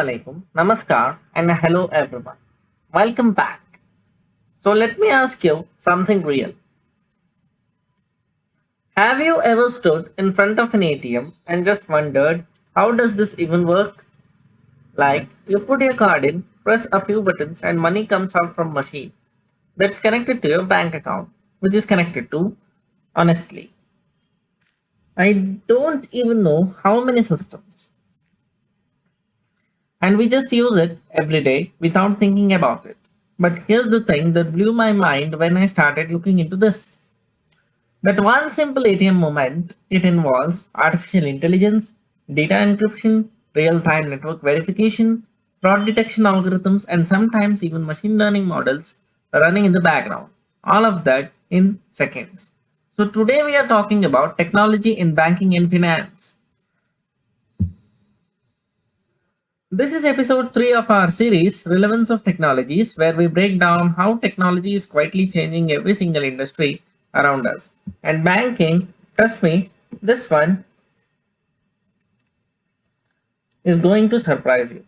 alaikum, namaskar, and hello everyone. Welcome back. So let me ask you something real. Have you ever stood in front of an ATM and just wondered, how does this even work? Like, you put your card in, press a few buttons, and money comes out from machine that's connected to your bank account, which is connected to, honestly, I don't even know how many systems. And we just use it every day without thinking about it. But here's the thing that blew my mind when I started looking into this. That one simple ATM moment, it involves artificial intelligence, data encryption, real-time network verification, fraud detection algorithms, and sometimes even machine learning models running in the background. All of that in seconds. So today we are talking about technology in banking and finance. This is episode 3 of our series, Relevance of Technologies, where we break down how technology is quietly changing every single industry around us. And banking, trust me, this one is going to surprise you.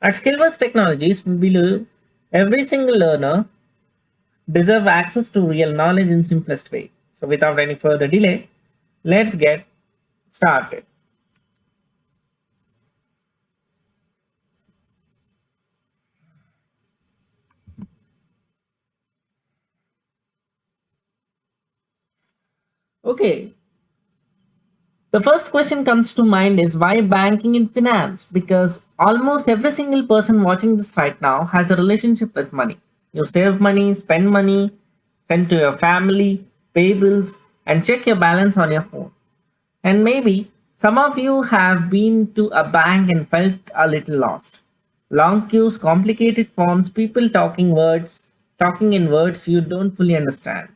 At Skillverse Technologies, we believe every single learner deserves access to real knowledge in simplest way. So without any further delay, let's get started. Okay, the first question comes to mind is why banking and finance? Because almost every single person watching this right now has a relationship with money. You save money, spend money, send to your family, pay bills, and check your balance on your phone. And maybe some of you have been to a bank and felt a little lost. Long queues, complicated forms, people talking in words you don't fully understand.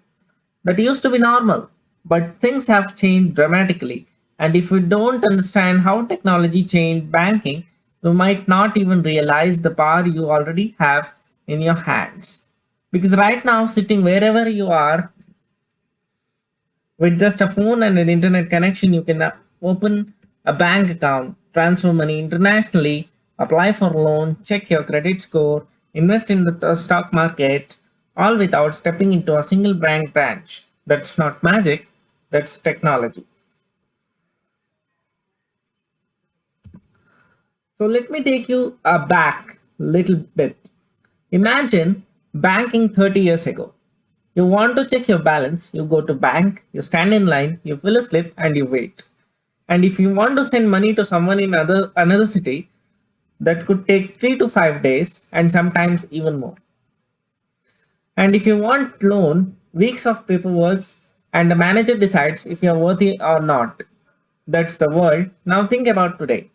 That used to be normal, but things have changed dramatically. And if you don't understand how technology changed banking, you might not even realize the power you already have in your hands. Because right now, sitting wherever you are, with just a phone and an internet connection, you can open a bank account, transfer money internationally, apply for a loan, check your credit score, invest in the stock market, all without stepping into a single bank branch. That's not magic, that's technology. So let me take you back a little bit. Imagine banking 30 years ago. You want to check your balance, you go to bank, you stand in line, you fill a slip and you wait. And if you want to send money to someone in another city, that could take 3 to 5 days and sometimes even more. And if you want loan, weeks of paperwork and the manager decides if you're worthy or not. That's the world. Now think about today.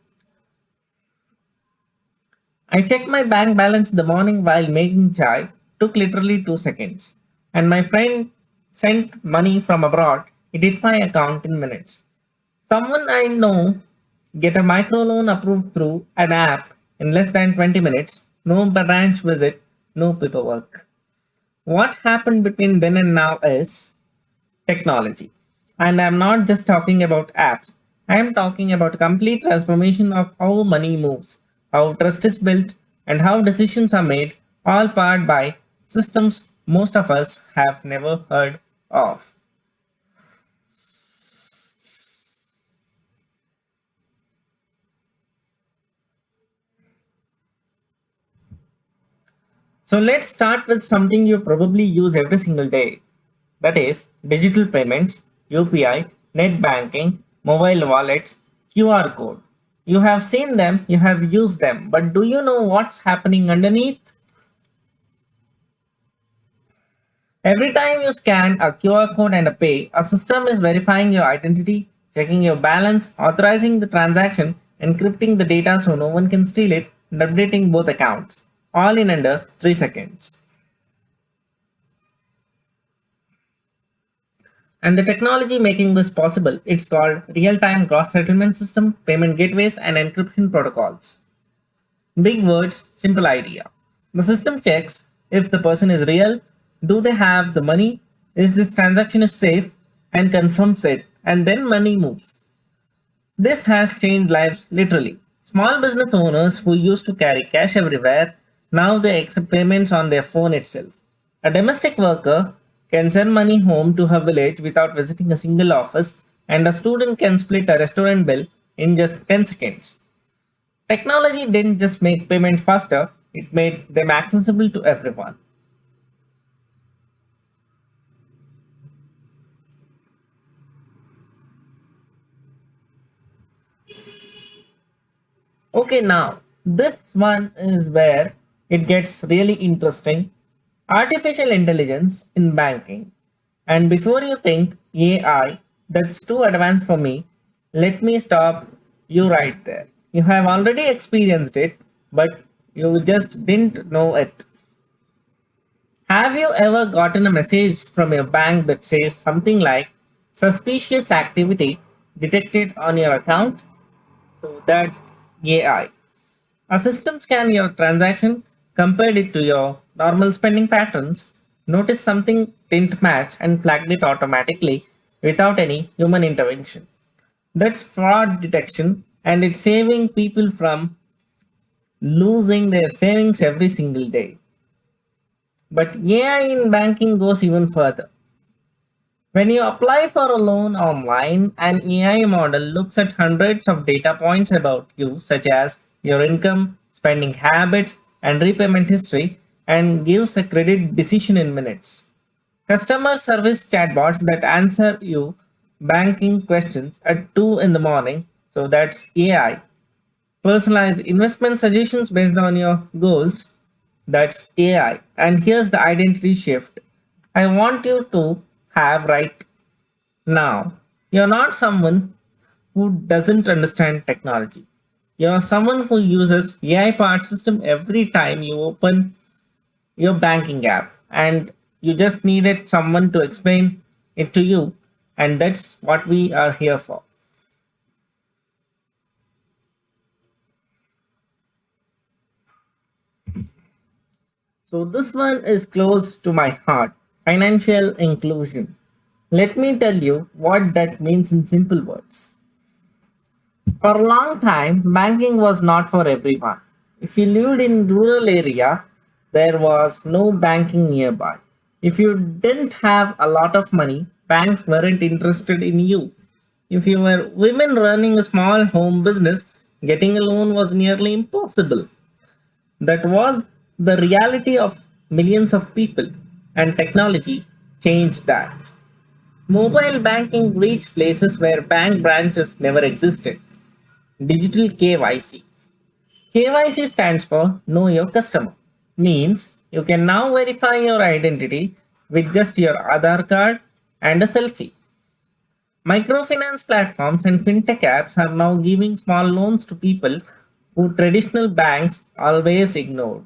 I checked my bank balance in the morning while making chai. Took literally 2 seconds. And my friend sent money from abroad. It hit my account in minutes. Someone I know get a microloan approved through an app in less than 20 minutes. No branch visit, no paperwork. What happened between then and now is technology. And I'm not just talking about apps. I am talking about complete transformation of how money moves, how trust is built, and how decisions are made, all powered by systems most of us have never heard of. So let's start with something you probably use every single day. That is digital payments, UPI, net banking, mobile wallets, QR code. You have seen them, you have used them, but do you know what's happening underneath? Every time you scan a QR code and a pay, a system is verifying your identity, checking your balance, authorizing the transaction, encrypting the data so no one can steal it, and updating both accounts, all in under 3 seconds. And the technology making this possible, it's called real-time gross settlement system, payment gateways, and encryption protocols. Big words, simple idea. The system checks if the person is real, do they have the money, is this transaction is safe, and confirms it, and then money moves. This has changed lives literally. Small business owners who used to carry cash everywhere, now they accept payments on their phone itself. A domestic worker can send money home to her village without visiting a single office, and a student can split a restaurant bill in just 10 seconds. Technology didn't just make payment faster, it made them accessible to everyone. Okay, now this one is where it gets really interesting. Artificial intelligence in banking. And before you think AI, that's too advanced for me, let me stop you right there. You have already experienced it, but you just didn't know it. Have you ever gotten a message from your bank that says something like suspicious activity detected on your account? So that's AI. A system scanned your transaction, compared it to your normal spending patterns, noticed something didn't match, and flagged it automatically without any human intervention. That's fraud detection, and it's saving people from losing their savings every single day. But AI in banking goes even further. When you apply for a loan online, an AI model looks at hundreds of data points about you, such as your income, spending habits, and repayment history, and gives a credit decision in minutes. Customer service chatbots that answer you banking questions at 2 in the morning, so that's AI. Personalized investment suggestions based on your goals, that's AI. And here's the identity shift I want you to have right now. You're not someone who doesn't understand technology. You're someone who uses AI powered system every time you open your banking app, and you just needed someone to explain it to you, and that's what we are here for. So this one is close to my heart. Financial inclusion. Let me tell you what that means in simple words. For a long time, banking was not for everyone. If you lived in rural area, there was no banking nearby. If you didn't have a lot of money, banks weren't interested in you. If you were women running a small home business, getting a loan was nearly impossible. That was the reality of millions of people, and technology changed that. Mobile banking reached places where bank branches never existed. Digital KYC. KYC stands for Know Your Customer. Means you can now verify your identity with just your Aadhaar card and a selfie. Microfinance platforms and fintech apps are now giving small loans to people who traditional banks always ignored.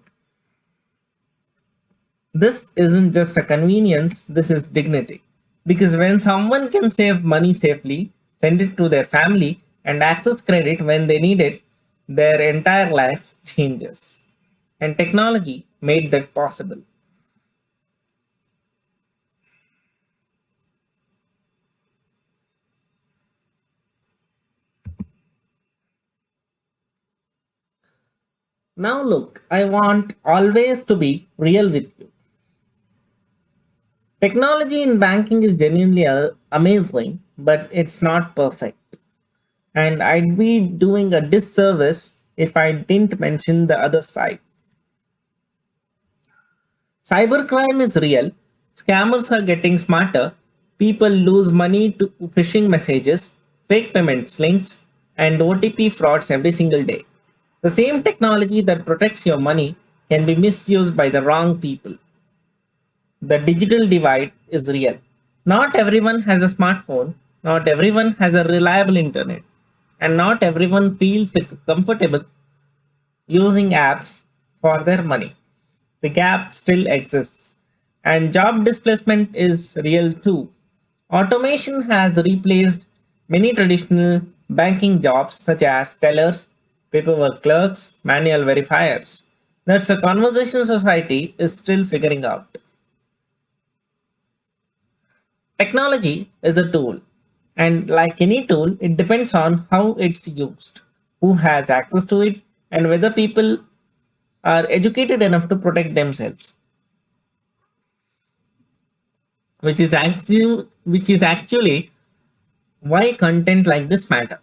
This isn't just a convenience, this is dignity. Because when someone can save money safely, send it to their family, and access credit when they need it, their entire life changes. And technology made that possible. Now, look, I want always to be real with you. Technology in banking is genuinely amazing, but it's not perfect. And I'd be doing a disservice if I didn't mention the other side. Cybercrime is real. Scammers are getting smarter. People lose money to phishing messages, fake payments links, and OTP frauds every single day. The same technology that protects your money can be misused by the wrong people. The digital divide is real. Not everyone has a smartphone, not everyone has a reliable internet, and not everyone feels comfortable using apps for their money. The gap still exists. And job displacement is real too. Automation has replaced many traditional banking jobs such as tellers, paperwork clerks, manual verifiers. That's a conversation society is still figuring out. Technology is a tool. And like any tool, it depends on how it's used, who has access to it, and whether people are educated enough to protect themselves, which is actually why content like this matter.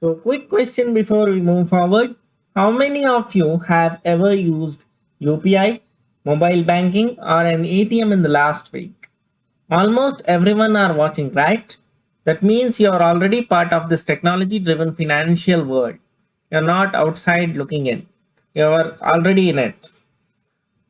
So, quick question before we move forward. How many of you have ever used UPI, mobile banking, or an ATM in the last week? Almost everyone are watching, right? That means you are already part of this technology driven financial world. You're not outside looking in, you're already in it.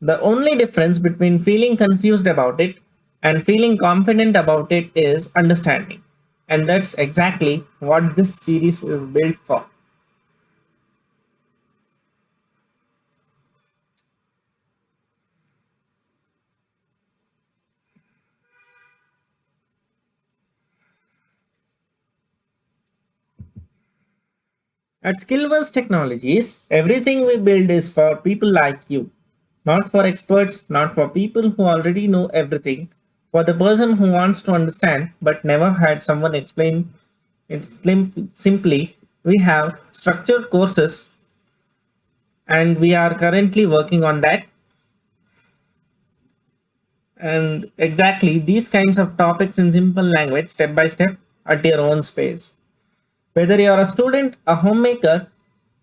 The only difference between feeling confused about it and feeling confident about it is understanding. And that's exactly what this series is built for. At Skillverse Technologies, everything we build is for people like you, not for experts, not for people who already know everything, for the person who wants to understand but never had someone explain it simply. We have structured courses and we are currently working on that. And exactly these kinds of topics in simple language, step by step, at your own space. Whether you're a student, a homemaker,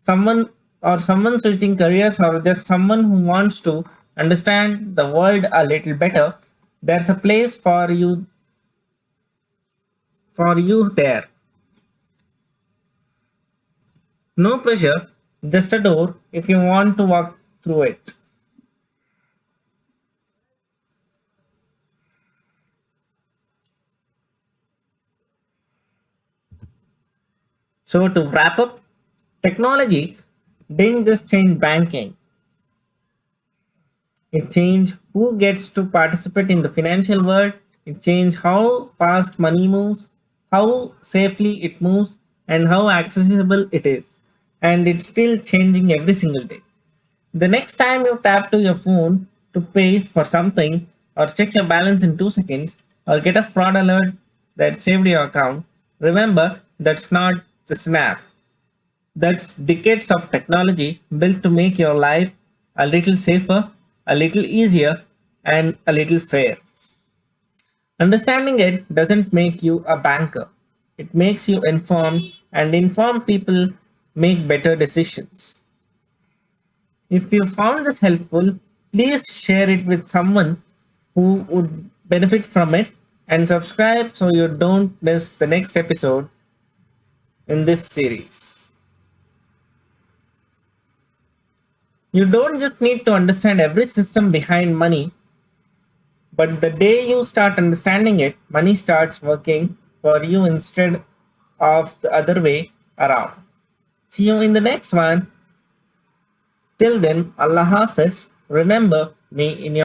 someone someone switching careers, or just someone who wants to understand the world a little better, there's a place for you there. No pressure, just a door if you want to walk through it. So to wrap up, technology didn't just change banking, it changed who gets to participate in the financial world. It changed how fast money moves, how safely it moves, and how accessible it is. And it's still changing every single day. The next time you tap to your phone to pay for something, or check your balance in 2 seconds, or get a fraud alert that saved your account, remember that's not just an app. That's decades of technology built to make your life a little safer, a little easier, and a little fair. Understanding it doesn't make you a banker, it makes you informed, and informed people make better decisions. If you found this helpful, please share it with someone who would benefit from it and subscribe so you don't miss the next episode in this series. You don't just need to understand every system behind money, but the day you start understanding it, money starts working for you instead of the other way around. See you in the next one. Till then, Allah Hafiz. Remember me in your